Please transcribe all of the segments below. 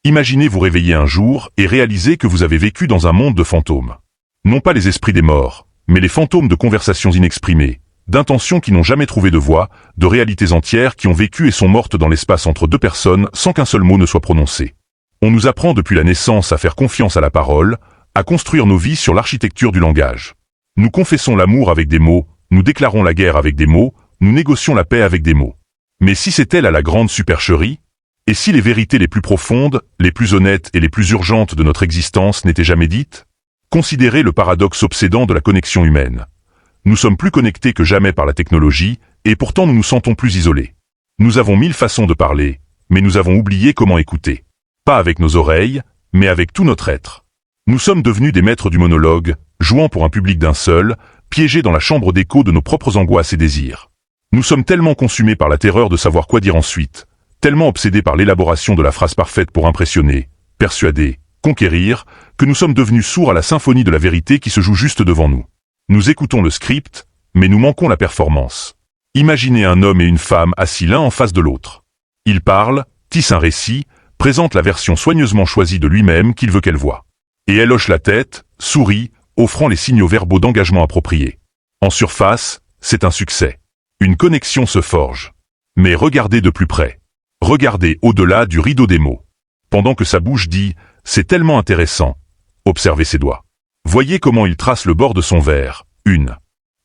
Imaginez vous réveiller un jour et réaliser que vous avez vécu dans un monde de fantômes. Non pas les esprits des morts, mais les fantômes de conversations inexprimées, d'intentions qui n'ont jamais trouvé de voix, de réalités entières qui ont vécu et sont mortes dans l'espace entre deux personnes sans qu'un seul mot ne soit prononcé. On nous apprend depuis la naissance à faire confiance à la parole, à construire nos vies sur l'architecture du langage. Nous confessons l'amour avec des mots, nous déclarons la guerre avec des mots, nous négocions la paix avec des mots. Mais si c'était là la grande supercherie? Et si les vérités les plus profondes, les plus honnêtes et les plus urgentes de notre existence n'étaient jamais dites? Considérez le paradoxe obsédant de la connexion humaine. Nous sommes plus connectés que jamais par la technologie, et pourtant nous nous sentons plus isolés. Nous avons 1000 façons de parler, mais nous avons oublié comment écouter. Pas avec nos oreilles, mais avec tout notre être. Nous sommes devenus des maîtres du monologue, jouant pour un public d'un seul, piégés dans la chambre d'écho de nos propres angoisses et désirs. Nous sommes tellement consumés par la terreur de savoir quoi dire ensuite, tellement obsédés par l'élaboration de la phrase parfaite pour impressionner, persuader, conquérir, que nous sommes devenus sourds à la symphonie de la vérité qui se joue juste devant nous. Nous écoutons le script, mais nous manquons la performance. Imaginez un homme et une femme assis l'un en face de l'autre. Ils parlent, tissent un récit, présentent la version soigneusement choisie de lui-même qu'il veut qu'elle voie. Et elle hoche la tête, sourit, offrant les signaux verbaux d'engagement appropriés. En surface, c'est un succès. Une connexion se forge. Mais regardez de plus près. Regardez au-delà du rideau des mots. Pendant que sa bouche dit « c'est tellement intéressant », observez ses doigts. Voyez comment il trace le bord de son verre, une.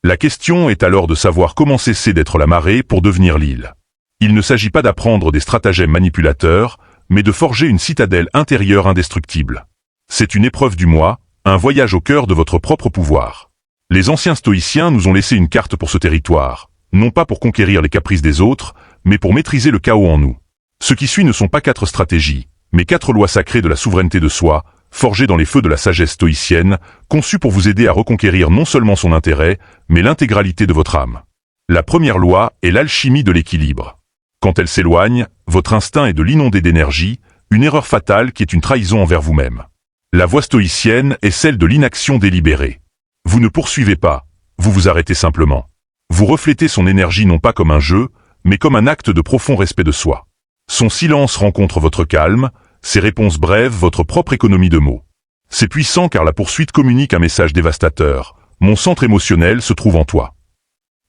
La question est alors de savoir comment cesser d'être la marée pour devenir l'île. Il ne s'agit pas d'apprendre des stratagèmes manipulateurs, mais de forger une citadelle intérieure indestructible. C'est une épreuve du moi, un voyage au cœur de votre propre pouvoir. Les anciens stoïciens nous ont laissé une carte pour ce territoire, non pas pour conquérir les caprices des autres, mais pour maîtriser le chaos en nous. Ce qui suit ne sont pas 4 stratégies, mais 4 lois sacrées de la souveraineté de soi, forgées dans les feux de la sagesse stoïcienne, conçues pour vous aider à reconquérir non seulement son intérêt, mais l'intégralité de votre âme. La première loi est l'alchimie de l'équilibre. Quand elle s'éloigne, votre instinct est de l'inonder d'énergie, une erreur fatale qui est une trahison envers vous-même. La voie stoïcienne est celle de l'inaction délibérée. Vous ne poursuivez pas, vous vous arrêtez simplement. Vous reflétez son énergie non pas comme un jeu, mais comme un acte de profond respect de soi. Son silence rencontre votre calme, ses réponses brèves votre propre économie de mots. C'est puissant car la poursuite communique un message dévastateur. Mon centre émotionnel se trouve en toi.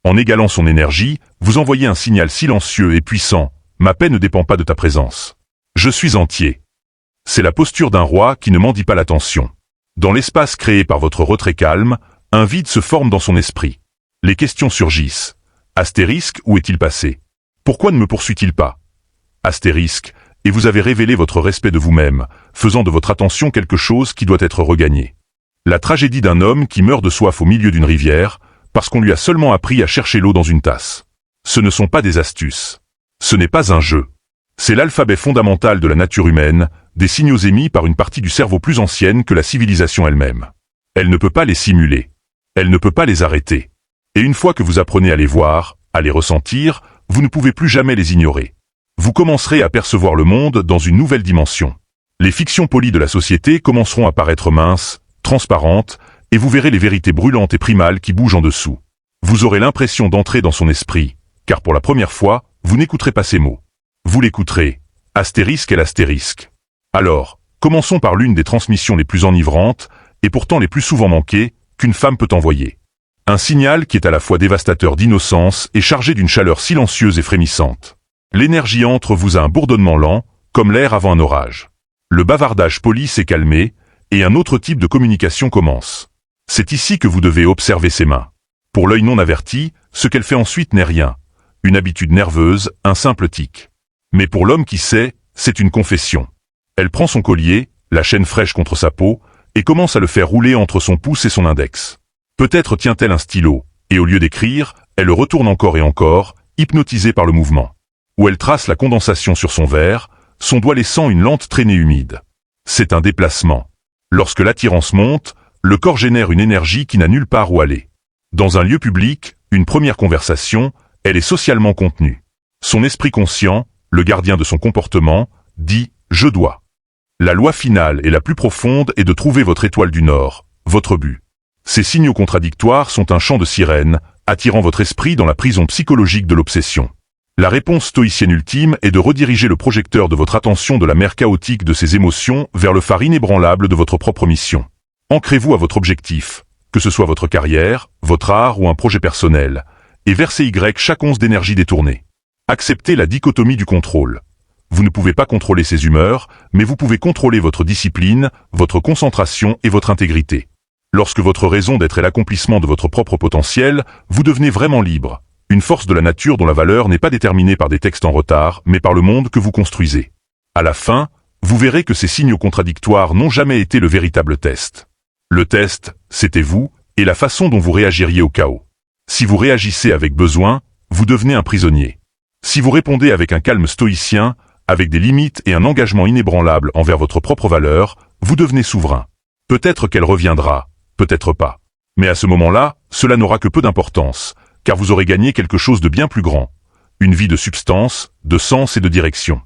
En égalant son énergie, vous envoyez un signal silencieux et puissant. Ma paix ne dépend pas de ta présence. Je suis entier. C'est la posture d'un roi qui ne mendie pas l'attention. Dans l'espace créé par votre retrait calme, un vide se forme dans son esprit. Les questions surgissent. Astérisque, où est-il passé? Pourquoi ne me poursuit-il pas? Astérisque, et vous avez révélé votre respect de vous-même, faisant de votre attention quelque chose qui doit être regagné. La tragédie d'un homme qui meurt de soif au milieu d'une rivière, parce qu'on lui a seulement appris à chercher l'eau dans une tasse. Ce ne sont pas des astuces. Ce n'est pas un jeu. C'est l'alphabet fondamental de la nature humaine, des signaux émis par une partie du cerveau plus ancienne que la civilisation elle-même. Elle ne peut pas les simuler. Elle ne peut pas les arrêter. Et une fois que vous apprenez à les voir, à les ressentir, vous ne pouvez plus jamais les ignorer. Vous commencerez à percevoir le monde dans une nouvelle dimension. Les fictions polies de la société commenceront à paraître minces, transparentes, et vous verrez les vérités brûlantes et primales qui bougent en dessous. Vous aurez l'impression d'entrer dans son esprit, car pour la première fois, vous n'écouterez pas ces mots. Vous l'écouterez. Astérisque et l'astérisque. Alors, commençons par l'une des transmissions les plus enivrantes, et pourtant les plus souvent manquées, qu'une femme peut envoyer. Un signal qui est à la fois dévastateur d'innocence et chargé d'une chaleur silencieuse et frémissante. L'énergie entre vous à un bourdonnement lent, comme l'air avant un orage. Le bavardage poli s'est calmé, et un autre type de communication commence. C'est ici que vous devez observer ses mains. Pour l'œil non averti, ce qu'elle fait ensuite n'est rien. Une habitude nerveuse, un simple tic. Mais pour l'homme qui sait, c'est une confession. Elle prend son collier, la chaîne fraîche contre sa peau, et commence à le faire rouler entre son pouce et son index. Peut-être tient-elle un stylo, et au lieu d'écrire, elle le retourne encore et encore, hypnotisée par le mouvement. Ou elle trace la condensation sur son verre, son doigt laissant une lente traînée humide. C'est un déplacement. Lorsque l'attirance monte, le corps génère une énergie qui n'a nulle part où aller. Dans un lieu public, une première conversation, elle est socialement contenue. Son esprit conscient, le gardien de son comportement, dit « je dois ». La loi finale et la plus profonde est de trouver votre étoile du Nord, votre but. Ces signaux contradictoires sont un chant de sirène, attirant votre esprit dans la prison psychologique de l'obsession. La réponse stoïcienne ultime est de rediriger le projecteur de votre attention de la mer chaotique de ces émotions vers le phare inébranlable de votre propre mission. Ancrez-vous à votre objectif, que ce soit votre carrière, votre art ou un projet personnel, et versez chaque once d'énergie détournée. Acceptez la dichotomie du contrôle. Vous ne pouvez pas contrôler ses humeurs, mais vous pouvez contrôler votre discipline, votre concentration et votre intégrité. Lorsque votre raison d'être est l'accomplissement de votre propre potentiel, vous devenez vraiment libre. Une force de la nature dont la valeur n'est pas déterminée par des textes en retard, mais par le monde que vous construisez. À la fin, vous verrez que ces signaux contradictoires n'ont jamais été le véritable test. Le test, c'était vous, et la façon dont vous réagiriez au chaos. Si vous réagissez avec besoin, vous devenez un prisonnier. Si vous répondez avec un calme stoïcien, avec des limites et un engagement inébranlable envers votre propre valeur, vous devenez souverain. Peut-être qu'elle reviendra, peut-être pas. Mais à ce moment-là, cela n'aura que peu d'importance, car vous aurez gagné quelque chose de bien plus grand. Une vie de substance, de sens et de direction.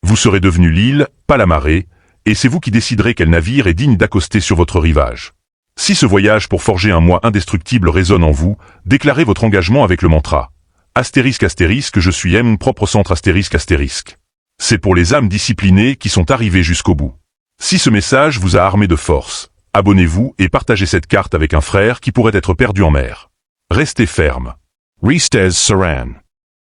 Vous serez devenu l'île, pas la marée, et c'est vous qui déciderez quel navire est digne d'accoster sur votre rivage. Si ce voyage pour forger un moi indestructible résonne en vous, déclarez votre engagement avec le mantra. Astérisque astérisque je suis mon propre centre astérisque astérisque. C'est pour les âmes disciplinées qui sont arrivées jusqu'au bout. Si ce message vous a armé de force, abonnez-vous et partagez cette carte avec un frère qui pourrait être perdu en mer. Restez ferme. Ristez Saran.